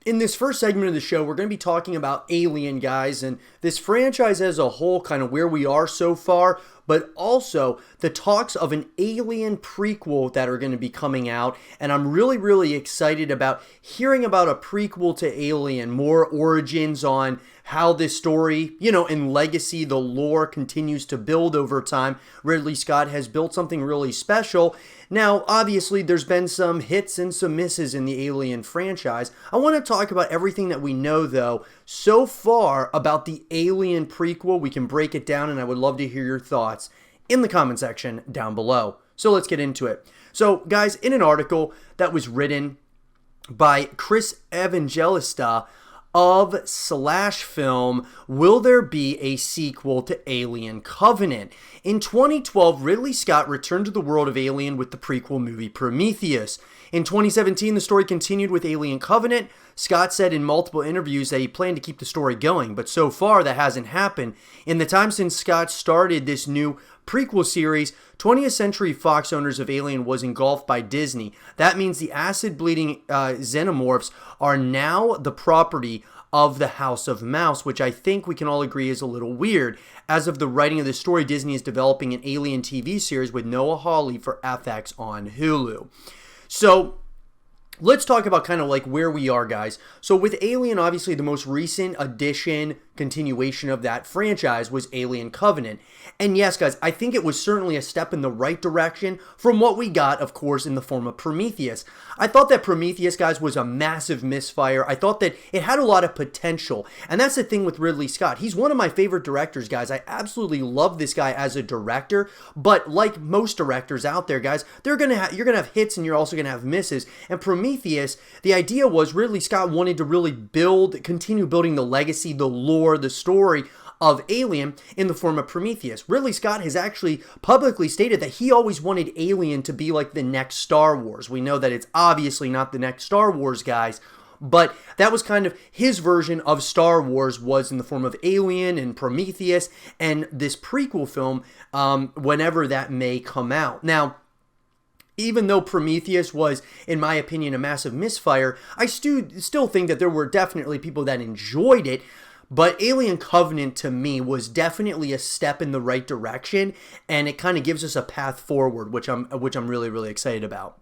In this first segment of the show, we're going to be talking about Alien, guys, and this franchise as a whole, kind of where we are so far, but also the talks of an Alien prequel that are going to be coming out, and I'm really excited about hearing about a prequel to Alien, more origins on how this story, in legacy, the lore continues to build over time. Ridley Scott has built something really special. Now, obviously, there's been some hits and some misses in the Alien franchise. I want to talk about everything that we know, though, so far about the Alien prequel. We can break it down, and I would love to hear your thoughts in the comment section down below. So let's get into it. So, guys, in an article that was written by Chris Evangelista of /film, will there be a sequel to Alien Covenant? In 2012, Ridley Scott returned to the world of Alien with the prequel movie Prometheus. In 2017, the story continued with Alien Covenant. Scott said in multiple interviews that he planned to keep the story going, but so far that hasn't happened. In the time since Scott started this new prequel series, 20th Century Fox owners of Alien was engulfed by Disney. That means the acid-bleeding xenomorphs are now the property of the House of Mouse, which I think we can all agree is a little weird. As of the writing of this story, Disney is developing an Alien TV series with Noah Hawley for FX on Hulu. So let's talk about kind of like where we are, guys. So with Alien, obviously the most recent addition, continuation of that franchise was Alien Covenant. And yes, guys, I think it was certainly a step in the right direction from what we got, of course, in the form of Prometheus. I thought that Prometheus, guys, was a massive misfire. I thought that it had a lot of potential. And that's the thing with Ridley Scott. He's one of my favorite directors, guys. I absolutely love this guy as a director. But like most directors out there, guys, you're going to have hits and you're also going to have misses. And Prometheus, the idea was Ridley Scott wanted to really continue building the legacy, the lore, the story of Alien in the form of Prometheus. Ridley Scott has actually publicly stated that he always wanted Alien to be like the next Star Wars. We know that it's obviously not the next Star Wars, guys, but that was kind of his version of Star Wars, was in the form of Alien and Prometheus and this prequel film whenever that may come out. Now, even though Prometheus was, in my opinion, a massive misfire, I still think that there were definitely people that enjoyed it. But Alien Covenant, to me, was definitely a step in the right direction, and it kind of gives us a path forward, which I'm really excited about.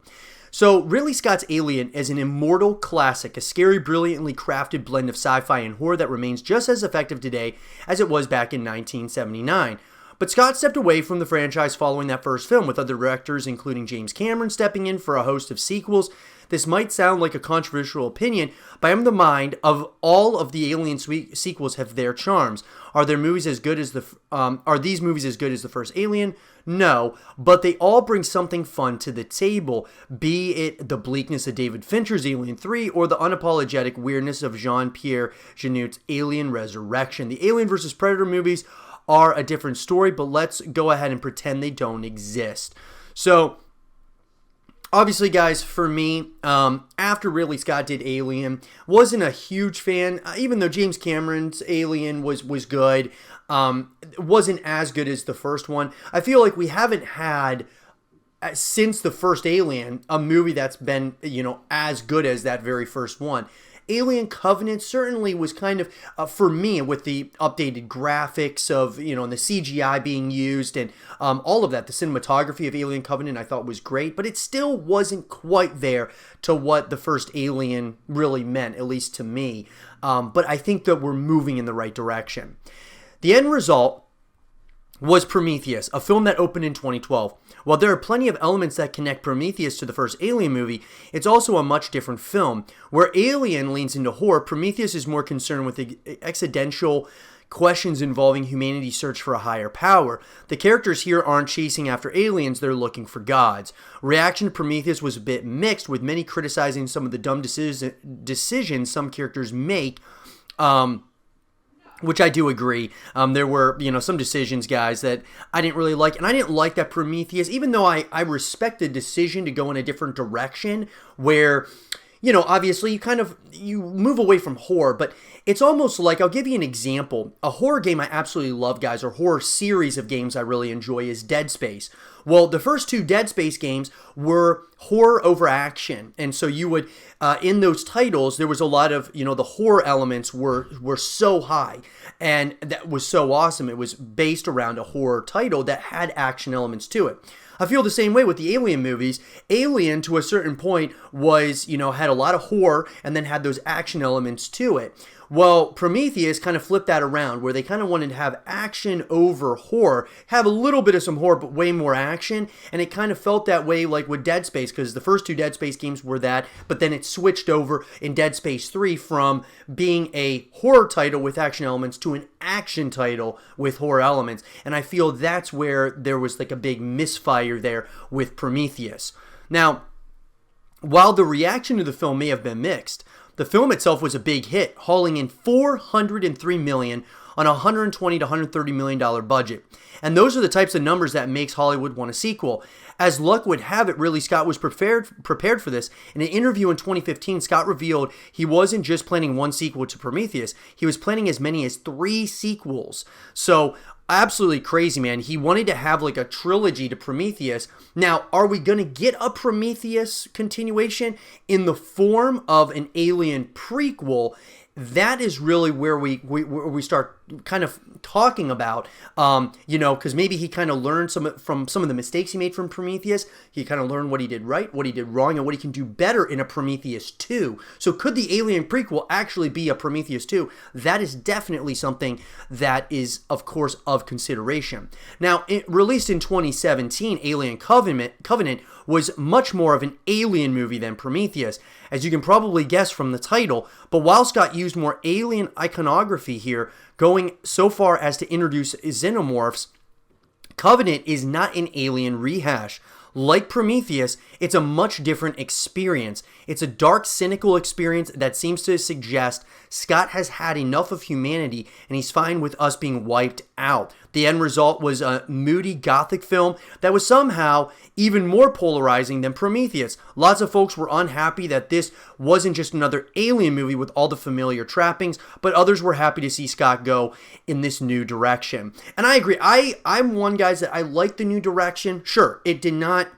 So, Ridley Scott's Alien is an immortal classic, a scary, brilliantly crafted blend of sci-fi and horror that remains just as effective today as it was back in 1979. But Scott stepped away from the franchise following that first film, with other directors, including James Cameron, stepping in for a host of sequels. This might sound like a controversial opinion, but I'm of the mind of all of the Alien sequels have their charms. Are these movies as good as the first Alien? No, but they all bring something fun to the table, be it the bleakness of David Fincher's Alien 3 or the unapologetic weirdness of Jean-Pierre Jeunet's Alien Resurrection. The Alien vs. Predator movies are a different story, but let's go ahead and pretend they don't exist. So, obviously, guys, for me, after Ridley Scott did Alien, wasn't a huge fan, even though James Cameron's Alien was good. Wasn't as good as the first one. I feel like we haven't had, since the first Alien, a movie that's been, as good as that very first one. Alien Covenant certainly was kind of, for me, with the updated graphics of, and the CGI being used and all of that, the cinematography of Alien Covenant I thought was great, but it still wasn't quite there to what the first Alien really meant, at least to me. But I think that we're moving in the right direction. The end result was Prometheus, a film that opened in 2012. While there are plenty of elements that connect Prometheus to the first Alien movie, it's also a much different film. Where Alien leans into horror, Prometheus is more concerned with the existential questions involving humanity's search for a higher power. The characters here aren't chasing after aliens, they're looking for gods. Reaction to Prometheus was a bit mixed, with many criticizing some of the dumb decisions some characters make, which I do agree. There were, some decisions, guys, that I didn't really like. And I didn't like that Prometheus, even though I respect the decision to go in a different direction where, obviously you move away from horror, but it's almost like, I'll give you an example. A horror game I absolutely love, guys, or horror series of games I really enjoy is Dead Space. Well, the first two Dead Space games were horror over action. And so you would, in those titles, there was a lot of, the horror elements were so high. And that was so awesome. It was based around a horror title that had action elements to it. I feel the same way with the Alien movies. Alien, to a certain point, was, had a lot of horror and then had those action elements to it. Well, Prometheus kind of flipped that around, where they kind of wanted to have action over horror, have a little bit of some horror, but way more action, and it kind of felt that way like with Dead Space, because the first two Dead Space games were that, but then it switched over in Dead Space 3 from being a horror title with action elements to an action title with horror elements, and I feel that's where there was like a big misfire there with Prometheus. Now, while the reaction to the film may have been mixed, the film itself was a big hit, hauling in $403 million on a $120 to $130 million budget. And those are the types of numbers that makes Hollywood want a sequel. As luck would have it, really, Scott was prepared for this. In an interview in 2015, Scott revealed he wasn't just planning one sequel to Prometheus, he was planning as many as 3 sequels. So, absolutely crazy, man. He wanted to have like a trilogy to Prometheus. Now, are we going to get a Prometheus continuation in the form of an Alien prequel? That is really where we start kind of talking about, because maybe he kind of learned from some of the mistakes he made from Prometheus. He kind of learned what he did right, what he did wrong, and what he can do better in a Prometheus 2. So could the Alien prequel actually be a Prometheus 2? That is definitely something that is, of course, of consideration. Now, released in 2017, Alien Covenant was much more of an Alien movie than Prometheus, as you can probably guess from the title. But while Scott used more Alien iconography here, going so far as to introduce xenomorphs, Covenant is not an Alien rehash. Like Prometheus, it's a much different experience. It's a dark, cynical experience that seems to suggest Scott has had enough of humanity and he's fine with us being wiped out. The end result was a moody gothic film that was somehow even more polarizing than Prometheus. Lots of folks were unhappy that this wasn't just another Alien movie with all the familiar trappings, but others were happy to see Scott go in this new direction. And I agree. I'm one, guys, that I like the new direction. Sure, it did not,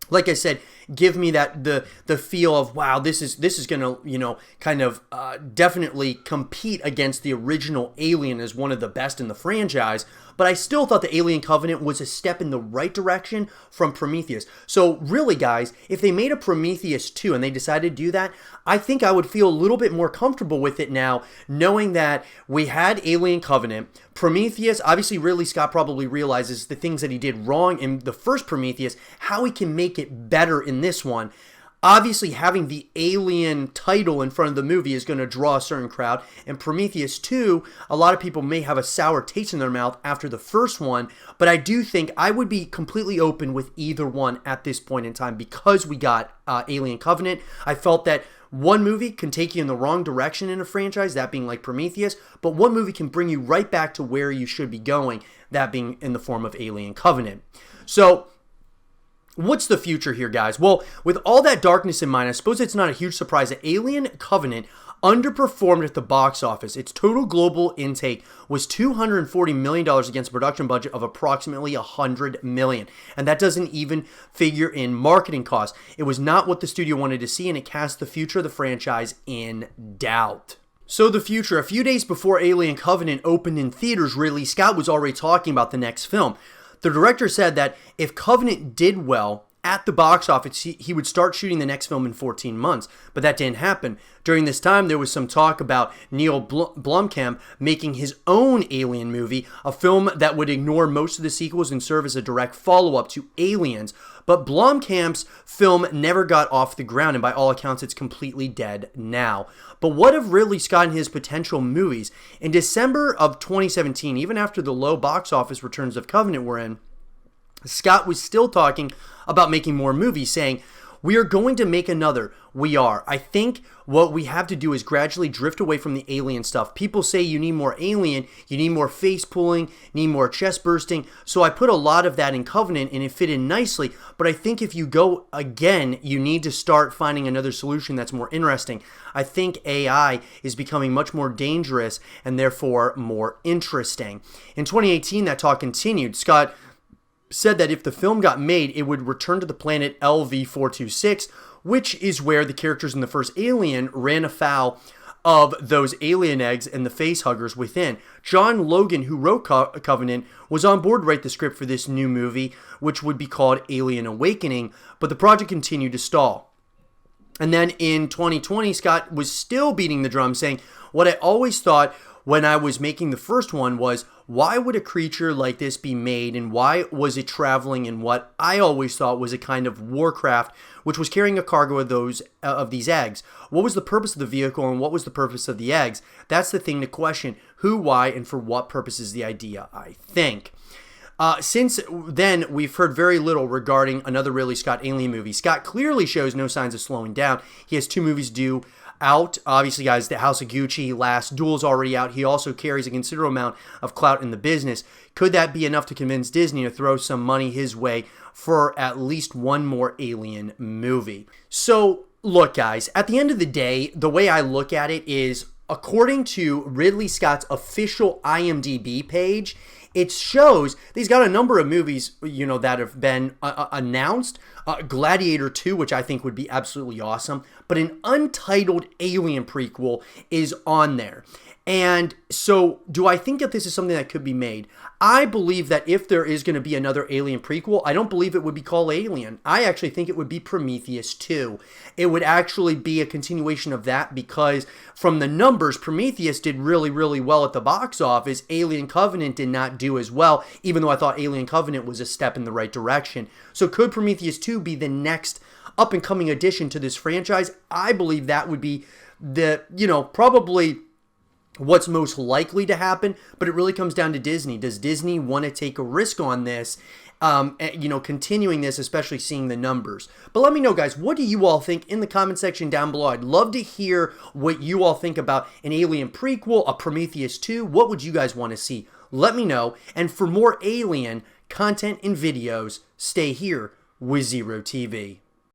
like I said, give me that the feel of, wow, this is gonna kind of definitely compete against the original Alien as one of the best in the franchise. But I still thought the Alien Covenant was a step in the right direction from Prometheus. So really, guys, if they made a Prometheus 2 and they decided to do that, I think I would feel a little bit more comfortable with it now, knowing that we had Alien Covenant. Prometheus, obviously Ridley Scott probably realizes the things that he did wrong in the first Prometheus, how he can make it better in this one. Obviously, having the Alien title in front of the movie is going to draw a certain crowd. And Prometheus 2, a lot of people may have a sour taste in their mouth after the first one. But I do think I would be completely open with either one at this point in time because we got Alien Covenant. I felt that one movie can take you in the wrong direction in a franchise, that being like Prometheus. But one movie can bring you right back to where you should be going, that being in the form of Alien Covenant. So, what's the future here, guys? Well, with all that darkness in mind, I suppose it's not a huge surprise that Alien Covenant underperformed at the box office. Its total global intake was $240 million against a production budget of approximately $100 million. And that doesn't even figure in marketing costs. It was not what the studio wanted to see, and it cast the future of the franchise in doubt. So the future, a few days before Alien Covenant opened in theaters, Ridley Scott was already talking about the next film. The director said that if Covenant did well at the box office, he would start shooting the next film in 14 months. But that didn't happen. During this time, there was some talk about Neil Blomkamp making his own Alien movie, a film that would ignore most of the sequels and serve as a direct follow-up to Aliens. But Blomkamp's film never got off the ground, and by all accounts, it's completely dead now. But what of Ridley Scott and his potential movies? In December of 2017, even after the low box office returns of Covenant were in, Scott was still talking about making more movies, saying, "We are going to make another. We are. I think what we have to do is gradually drift away from the alien stuff. People say you need more alien, you need more face pulling, need more chest bursting. So I put a lot of that in Covenant and it fit in nicely. But I think if you go again, you need to start finding another solution that's more interesting. I think AI is becoming much more dangerous and therefore more interesting. In 2018, that talk continued. Scott said that if the film got made, it would return to the planet LV-426, which is where the characters in the first Alien ran afoul of those alien eggs and the face huggers within. John Logan, who wrote Covenant, was on board to write the script for this new movie, which would be called Alien Awakening, but the project continued to stall. And then in 2020, Scott was still beating the drum, saying, what I always thought when I was making the first one was, why would a creature like this be made, and why was it traveling in what I always thought was a kind of warcraft, which was carrying a cargo of these eggs? What was the purpose of the vehicle, and what was the purpose of the eggs? That's the thing to question. Who, why, and for what purpose is the idea, I think. Since then, we've heard very little regarding another Ridley Scott Alien movie. Scott clearly shows no signs of slowing down. He has 2 movies due out. Obviously, guys, The House of Gucci, Last Duel's already out. He also carries a considerable amount of clout in the business. Could that be enough to convince Disney to throw some money his way for at least one more Alien movie? So, look, guys, at the end of the day, the way I look at it is, according to Ridley Scott's official IMDb page, it shows that he's got a number of movies, that have been announced. Gladiator 2, which I think would be absolutely awesome. But an untitled Alien prequel is on there. And so, do I think that this is something that could be made? I believe that if there is going to be another Alien prequel, I don't believe it would be called Alien. I actually think it would be Prometheus 2. It would actually be a continuation of that, because from the numbers, Prometheus did really, really well at the box office. Alien Covenant did not do as well, even though I thought Alien Covenant was a step in the right direction. So could Prometheus 2 be the next up-and-coming addition to this franchise? I believe that would be probably what's most likely to happen, but it really comes down to Disney. Does Disney want to take a risk on this, continuing this, especially seeing the numbers? But let me know, guys, what do you all think in the comment section down below? I'd love to hear what you all think about an Alien prequel, a Prometheus 2. What would you guys want to see? Let me know. And for more Alien content and videos, stay here with Zero TV.